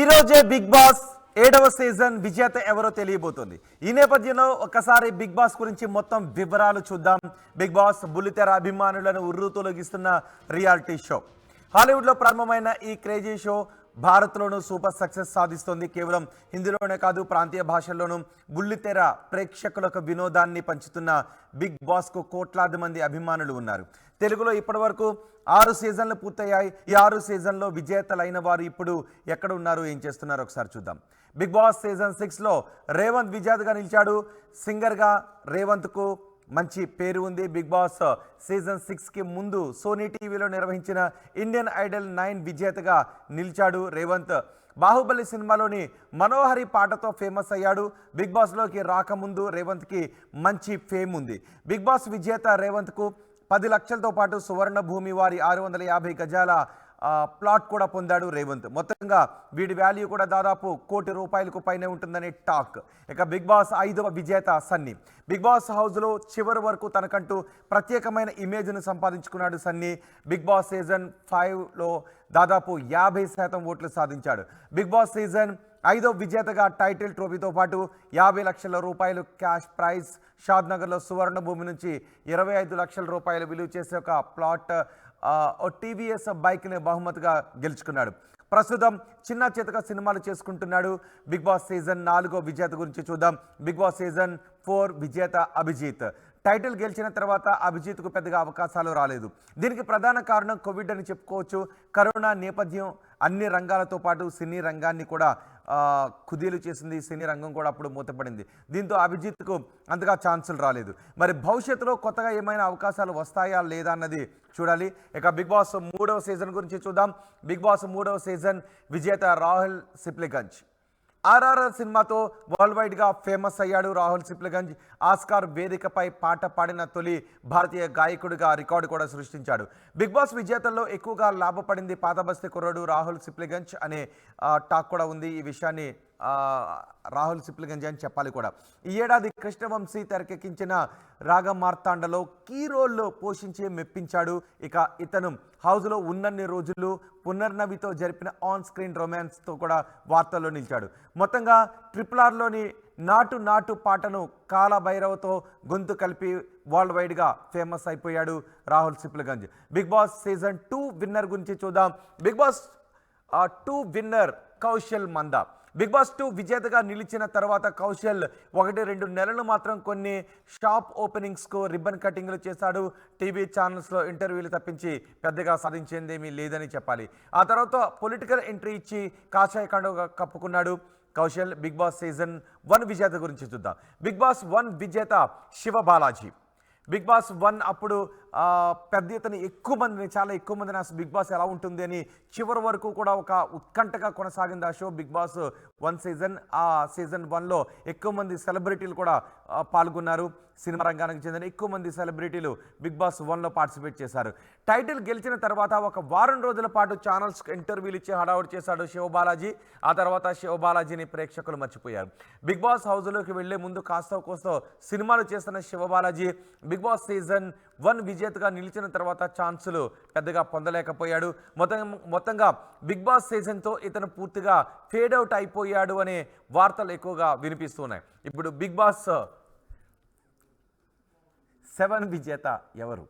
ఈ రోజే big boss 7వ సీజన్ విజేత ఎవరో తెలియబోతుంది. ఈ నేపథ్యంలో ఒక్కసారి బిగ్ బాస్ గురించి మొత్తం వివరాలు చూద్దాం. బిగ్ బాస్ బుల్లితెర అభిమానులను ఉర్రూతొలగిస్తున్న రియాలిటీ షో. హాలీవుడ్లో ప్రారంభమైన ఈ క్రేజీ షో భారత్లోనూ సూపర్ సక్సెస్ సాధిస్తోంది. కేవలం హిందీలోనే కాదు, ప్రాంతీయ భాషల్లోనూ బుల్లితెర ప్రేక్షకులకు వినోదాన్ని పంచుతున్న బిగ్ బాస్కు కోట్లాది మంది అభిమానులు ఉన్నారు. తెలుగులో ఇప్పటివరకు 6 సీజన్లు పూర్తయ్యాయి. ఈ 6 సీజన్లో విజేతలైన వారు ఇప్పుడు ఎక్కడ ఉన్నారు, ఏం చేస్తున్నారు ఒకసారి చూద్దాం. బిగ్ బాస్ సీజన్ 6లో రేవంత్ విజేతగా నిలిచాడు. సింగర్గా రేవంత్కు మంచి పేరు ఉంది. బిగ్ బాస్ సీజన్ 6కి ముందు సోనీ టీవీలో నిర్వహించిన ఇండియన్ ఐడల్ 9 విజేతగా నిలిచాడు రేవంత్. బాహుబలి సినిమాలోని మనోహరి పాటతో ఫేమస్ అయ్యాడు. బిగ్ బాస్లోకి రాకముందు రేవంత్కి మంచి ఫేమ్ ఉంది. బిగ్ బాస్ విజేత రేవంత్కు 10 లక్షలతో పాటు సువర్ణ భూమి వారి 650 గజాల ప్లాట్ కూడా పొందాడు రేవంత్. మొత్తంగా వీడి వాల్యూ కూడా దాదాపు ₹1 కోటి పైనే ఉంటుందని టాక్. ఇక బిగ్ బాస్ 5వ విజేత సన్నీ. బిగ్ బాస్ హౌస్లో చివరి వరకు తనకంటూ ప్రత్యేకమైన ఇమేజ్ను సంపాదించుకున్నాడు సన్నీ. బిగ్ బాస్ సీజన్ 5లో దాదాపు 50% ఓట్లు సాధించాడు. బిగ్ బాస్ సీజన్ 5వ విజేతగా టైటిల్ ట్రోఫీతో పాటు ₹50 లక్షల క్యాష్ ప్రైజ్, షాద్ నగర్లో సువర్ణ భూమి నుంచి ₹25 లక్షల విలువ చేసే ఒక ప్లాట్, టీవీఎస్ బైక్ని బహుమతిగా గెలుచుకున్నాడు. ప్రస్తుతం చిన్న చితక సినిమాలు చేసుకుంటున్నాడు. బిగ్ బాస్ సీజన్ 4వ విజేత గురించి చూద్దాం. బిగ్ బాస్ సీజన్ 4 విజేత అభిజిత్. టైటిల్ గెలిచిన తర్వాత అభిజిత్కు పెద్దగా అవకాశాలు రాలేదు. దీనికి ప్రధాన కారణం కోవిడ్ అని చెప్పుకోవచ్చు. కరోనా నేపథ్యం అన్ని రంగాలతో పాటు సినీ రంగాన్ని కూడా కుదేలు చేసింది. సినీ రంగం కూడా అప్పుడు మూతపడింది. దీంతో అభిజిత్కు అంతగా ఛాన్సులు రాలేదు. మరి భవిష్యత్తులో కొత్తగా ఏమైనా అవకాశాలు వస్తాయా లేదా అన్నది చూడాలి. ఇక బిగ్ బాస్ 3వ సీజన్ గురించి చూద్దాం. బిగ్ బాస్ 3వ సీజన్ విజేత రాహుల్ సిప్లిగంజ్. ఆర్ఆర్ఆర్ సినిమాతో వరల్డ్ వైడ్గా ఫేమస్ అయ్యాడు రాహుల్ సిప్లిగంజ్. ఆస్కార్ వేదికపై పాట పాడిన తొలి భారతీయ గాయకుడిగా రికార్డు కూడా సృష్టించాడు. బిగ్ బాస్ విజేతల్లో ఎక్కువగా లాభపడింది పాతబస్తీ కుర్రాడు రాహుల్ సిప్లిగంజ్ అనే టాక్ కూడా ఉంది. ఈ విషయాన్ని రాహుల్ సిప్లిగంజ్ అని చెప్పాలి కూడా. ఈ ఏడాది కృష్ణవంశీ తెరకెక్కించిన రాగమార్తాండలో కీ రోల్లో పోషించి మెప్పించాడు. ఇక ఇతను హౌస్లో ఉన్నన్ని రోజులు పునర్నవితో జరిపిన ఆన్ స్క్రీన్ రొమాన్స్తో కూడా వార్తల్లో నిలిచాడు. మొత్తంగా RRRలోని నాటు నాటు పాటను కాలభైరవతో గొంతు కలిపి వరల్డ్ వైడ్గా ఫేమస్ అయిపోయాడు Rahul Sipligunj. Bigg Boss season 2 winner గురించి చూద్దాం. Bigg Boss 2 winner Kaushal Manda. Bigg Boss 2 విజేతగా నిలిచిన తర్వాత కౌశల్ 1-2 నెలలు మాత్రం కొన్ని షాప్ ఓపెనింగ్స్కు రిబ్బన్ కటింగ్లు చేశాడు. టీవీ ఛానల్స్లో ఇంటర్వ్యూలు తప్పించి పెద్దగా సాధించేదేమీ లేదని చెప్పాలి. ఆ తర్వాత పొలిటికల్ ఎంట్రీ ఇచ్చి కాషాయ కండువా కప్పుకున్నాడు కౌశల్. బిగ్ బాస్ సీజన్ 1 విజేత గురించి చూద్దాం. బిగ్ బాస్ 1 విజేత శివబాలాజీ. బిగ్ బాస్ 1 అప్పుడు పెద్ద ఎత్తున చాలా ఎక్కువ మందిని అసలు బిగ్ బాస్ ఎలా ఉంటుంది అని చివరి వరకు కూడా ఒక ఉత్కంఠగా కొనసాగింది ఆ షో. Bigg Boss 1 season. ఆ సీజన్ 1లో ఎక్కువ మంది సెలబ్రిటీలు కూడా పాల్గొన్నారు. సినిమా రంగానికి చెందిన ఎక్కువ మంది సెలబ్రిటీలు బిగ్ బాస్ 1లో పార్టిసిపేట్ చేశారు. టైటిల్ గెలిచిన తర్వాత ఒక వారం రోజుల పాటు ఛానల్స్ ఇంటర్వ్యూలు ఇచ్చి హడావుడి చేశాడు శివబాలాజీ. ఆ తర్వాత శివబాలాజీని ప్రేక్షకులు మర్చిపోయారు. బిగ్ బాస్ హౌస్లోకి వెళ్లే ముందు కాస్త కోస్తో సినిమాలు చేస్తున్న శివబాలాజీ బిగ్ బాస్ సీజన్ 1 విజేతగా నిలిచిన తర్వాత ఛాన్సులు పెద్దగా పొందలేకపోయాడు. మొత్తంగా బిగ్ బాస్ సీజన్తో ఇతను పూర్తిగా ఫేడ్ అవుట్ అయిపోయాడు అనే వార్తలు ఎక్కువగా వినిపిస్తున్నాయి. ఇప్పుడు బిగ్ బాస్ 7 విజేత ఎవరు?